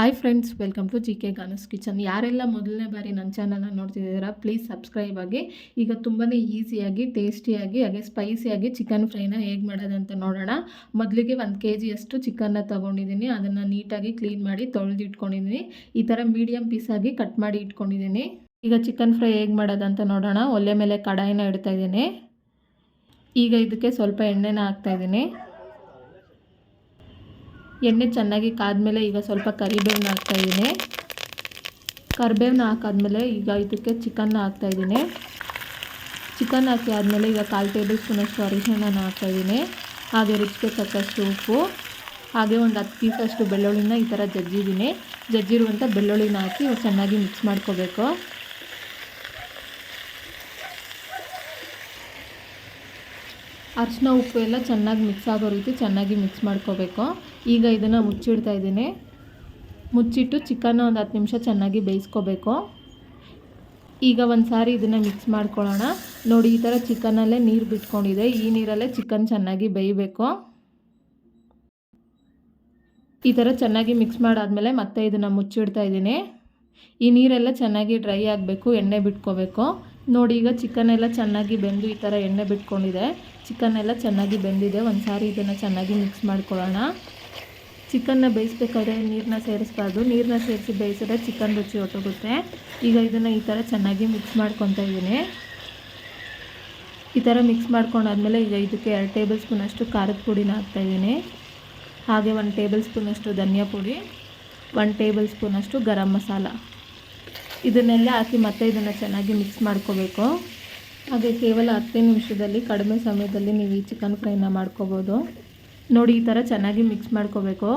Hi friends, welcome to G K Ganu's kitchen. ಯಾರೆಲ್ಲ ಮೊದಲನೇ ಬಾರಿ ನನ್ನ ಚಾನಲ್ನ ನೋಡ್ತಿದ್ದೀರಾ, ಪ್ಲೀಸ್ ಸಬ್ಸ್ಕ್ರೈಬ್ ಆಗಿ. ಈಗ ತುಂಬಾ ಈಸಿಯಾಗಿ, ಟೇಸ್ಟಿಯಾಗಿ ಹಾಗೆ ಸ್ಪೈಸಿಯಾಗಿ ಚಿಕನ್ ಫ್ರೈನ ಹೇಗೆ ಮಾಡೋದಂತ ನೋಡೋಣ. ಮೊದಲಿಗೆ 1 kg ಅಷ್ಟು ಚಿಕನ್ನ ತೊಗೊಂಡಿದ್ದೀನಿ. ಅದನ್ನು ನೀಟಾಗಿ ಕ್ಲೀನ್ ಮಾಡಿ ತೊಳೆದಿಟ್ಕೊಂಡಿದ್ದೀನಿ. ಈ ಥರ ಮೀಡಿಯಮ್ ಪೀಸಾಗಿ ಕಟ್ ಮಾಡಿ ಇಟ್ಕೊಂಡಿದ್ದೀನಿ. ಈಗ ಚಿಕನ್ ಫ್ರೈ ಹೇಗೆ ಮಾಡೋದಂತ ನೋಡೋಣ. ಒಲೆ ಮೇಲೆ ಕಡಾಯಿನ ಇಡ್ತಾಯಿದ್ದೀನಿ. ಈಗ ಇದಕ್ಕೆ ಸ್ವಲ್ಪ ಎಣ್ಣೆನ ಹಾಕ್ತಾಯಿದ್ದೀನಿ. ಎಣ್ಣೆ ಚೆನ್ನಾಗಿ ಕಾದ್ಮೇಲೆ ಈಗ ಸ್ವಲ್ಪ ಕರಿಬೇವನ್ನ ಹಾಕ್ತಾಯಿದ್ದೀನಿ. ಕರಿಬೇವನ್ನ ಹಾಕಾದ್ಮೇಲೆ ಈಗ ಇದಕ್ಕೆ ಚಿಕನ್ನ ಹಾಕ್ತಾಯಿದ್ದೀನಿ. ಚಿಕನ್ ಹಾಕಿ ಆದಮೇಲೆ ಈಗ 1/4 ಟೇಬಲ್ ಸ್ಪೂನಷ್ಟು ಅರಿಶಿಣನ ಹಾಕ್ತಾಯಿದ್ದೀನಿ. ಹಾಗೆ ರುಚಿಗೆ ತಕ್ಕಷ್ಟು ಉಪ್ಪು, ಹಾಗೆ ಒಂದು 10 ಪೀಸಷ್ಟು ಬೆಳ್ಳುಳ್ಳಿನ ಈ ಥರ ಜಜ್ಜಿರುವಂಥ ಬೆಳ್ಳುಳ್ಳಿನ ಹಾಕಿ ಚೆನ್ನಾಗಿ ಮಿಕ್ಸ್ ಮಾಡ್ಕೋಬೇಕು. ಅರಿಶಿನ ಉಪ್ಪು ಎಲ್ಲ ಚೆನ್ನಾಗಿ ಮಿಕ್ಸ್ ಆಗೋ ರೀತಿ ಚೆನ್ನಾಗಿ ಮಿಕ್ಸ್ ಮಾಡ್ಕೋಬೇಕು. ಈಗ ಇದನ್ನು ಮುಚ್ಚಿಡ್ತಾ ಇದ್ದೀನಿ. ಮುಚ್ಚಿಟ್ಟು ಚಿಕನ್ನ ಒಂದು 10 ನಿಮಿಷ ಚೆನ್ನಾಗಿ ಬೇಯಿಸ್ಕೋಬೇಕು. ಈಗ ಒಂದು ಸಾರಿ ಇದನ್ನು ಮಿಕ್ಸ್ ಮಾಡ್ಕೊಳ್ಳೋಣ. ನೋಡಿ, ಈ ಥರ ಚಿಕನಲ್ಲೇ ನೀರು ಬಿಟ್ಕೊಂಡಿದೆ. ಈ ನೀರಲ್ಲೇ ಚಿಕನ್ ಚೆನ್ನಾಗಿ ಬೇಯಬೇಕು. ಈ ಥರ ಚೆನ್ನಾಗಿ ಮಿಕ್ಸ್ ಮಾಡಾದಮೇಲೆ ಮತ್ತೆ ಇದನ್ನು ಮುಚ್ಚಿಡ್ತಾ ಇದ್ದೀನಿ. ಈ ನೀರೆಲ್ಲ ಚೆನ್ನಾಗಿ ಡ್ರೈ ಆಗಬೇಕು, ಎಣ್ಣೆ ಬಿಟ್ಕೋಬೇಕು. ನೋಡಿ, ಈಗ ಚಿಕನ್ ಎಲ್ಲ ಚೆನ್ನಾಗಿ ಬೆಂದು ಈ ಥರ ಎಣ್ಣೆ ಬಿಟ್ಕೊಂಡಿದೆ. ಚಿಕನ್ ಎಲ್ಲ ಚೆನ್ನಾಗಿ ಬೆಂದಿದೆ. ಒಂದು ಸಾರಿ ಇದನ್ನು ಚೆನ್ನಾಗಿ ಮಿಕ್ಸ್ ಮಾಡ್ಕೊಳ್ಳೋಣ. ಚಿಕನ್ನ ಬೇಯಿಸ್ಬೇಕಾದ್ರೆ ನೀರನ್ನ ಸೇರಿಸ್ಬಾರ್ದು. ನೀರನ್ನ ಸೇರಿಸಿ ಬೇಯಿಸಿದ್ರೆ ಚಿಕನ್ ರುಚಿ ಹೊಟ್ಟೋಗುತ್ತೆ. ಈಗ ಇದನ್ನು ಈ ಥರ ಚೆನ್ನಾಗಿ ಮಿಕ್ಸ್ ಮಾಡ್ಕೊತಾ ಇದ್ದೀನಿ. ಈ ಥರ ಮಿಕ್ಸ್ ಮಾಡ್ಕೊಂಡಾದ್ಮೇಲೆ ಈಗ ಇದಕ್ಕೆ 2 ಟೇಬಲ್ ಸ್ಪೂನಷ್ಟು ಖಾರದ ಪುಡಿನ ಹಾಕ್ತಾಯಿದ್ದೀನಿ. ಹಾಗೆ 1 ಟೇಬಲ್ ಸ್ಪೂನಷ್ಟು ಧನಿಯಾ ಪುಡಿ, 1 ಟೇಬಲ್ ಸ್ಪೂನಷ್ಟು ಗರಂ ಮಸಾಲ, ಇದನ್ನೆಲ್ಲ ಹಾಕಿ ಮತ್ತೆ ಇದನ್ನು ಚೆನ್ನಾಗಿ ಮಿಕ್ಸ್ ಮಾಡ್ಕೋಬೇಕು. ಹಾಗೆ ಕೇವಲ 10 ನಿಮಿಷದಲ್ಲಿ, ಕಡಿಮೆ ಸಮಯದಲ್ಲಿ ನೀವು ಈ ಚಿಕನ್ ಫ್ರೈನ ಮಾಡ್ಕೋಬೋದು. ನೋಡಿ, ಈ ಥರ ಚೆನ್ನಾಗಿ ಮಿಕ್ಸ್ ಮಾಡ್ಕೋಬೇಕು.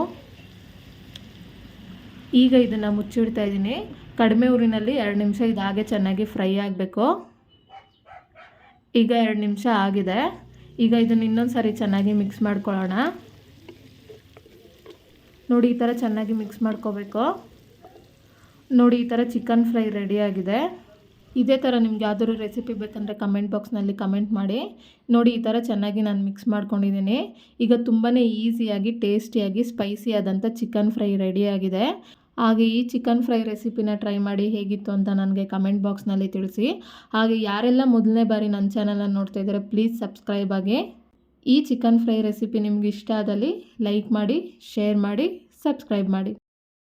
ಈಗ ಇದನ್ನು ಮುಚ್ಚಿಡ್ತಾ ಇದ್ದೀನಿ. ಕಡಿಮೆ ಊರಿನಲ್ಲಿ 2 ನಿಮಿಷ ಇದು ಹಾಗೆ ಚೆನ್ನಾಗಿ ಫ್ರೈ ಆಗಬೇಕು. ಈಗ 2 ನಿಮಿಷ ಆಗಿದೆ. ಈಗ ಇದನ್ನು ಇನ್ನೊಂದು ಸಾರಿ ಚೆನ್ನಾಗಿ ಮಿಕ್ಸ್ ಮಾಡ್ಕೊಳ್ಳೋಣ. ನೋಡಿ, ಈ ಥರ ಚೆನ್ನಾಗಿ ಮಿಕ್ಸ್ ಮಾಡ್ಕೋಬೇಕು. ನೋಡಿ, ಈ ಥರ ಚಿಕನ್ ಫ್ರೈ ರೆಡಿಯಾಗಿದೆ. ಇದೇ ಥರ ನಿಮ್ಗೆ ಯಾವ್ದಾದ್ರು ರೆಸಿಪಿ ಬೇಕಂದರೆ ಕಮೆಂಟ್ ಬಾಕ್ಸ್ನಲ್ಲಿ ಕಮೆಂಟ್ ಮಾಡಿ. ನೋಡಿ, ಈ ಥರ ಚೆನ್ನಾಗಿ ನಾನು ಮಿಕ್ಸ್ ಮಾಡ್ಕೊಂಡಿದ್ದೀನಿ. ಈಗ ತುಂಬಾ ಈಸಿಯಾಗಿ, ಟೇಸ್ಟಿಯಾಗಿ, ಸ್ಪೈಸಿ ಆದಂಥ ಚಿಕನ್ ಫ್ರೈ ರೆಡಿಯಾಗಿದೆ. ಹಾಗೆ ಈ ಚಿಕನ್ ಫ್ರೈ ರೆಸಿಪಿನ ಟ್ರೈ ಮಾಡಿ ಹೇಗಿತ್ತು ಅಂತ ನನಗೆ ಕಮೆಂಟ್ ಬಾಕ್ಸ್ನಲ್ಲಿ ತಿಳಿಸಿ. ಹಾಗೆ ಯಾರೆಲ್ಲ ಮೊದಲನೇ ಬಾರಿ ನನ್ನ ಚಾನಲನ್ನು ನೋಡ್ತಾ ಇದ್ದಾರೆ, ಪ್ಲೀಸ್ ಸಬ್ಸ್ಕ್ರೈಬ್ ಆಗಿ. ಈ ಚಿಕನ್ ಫ್ರೈ ರೆಸಿಪಿ ನಿಮ್ಗೆ ಇಷ್ಟ ಆದಲ್ಲಿ ಲೈಕ್ ಮಾಡಿ, ಶೇರ್ ಮಾಡಿ, ಸಬ್ಸ್ಕ್ರೈಬ್ ಮಾಡಿ.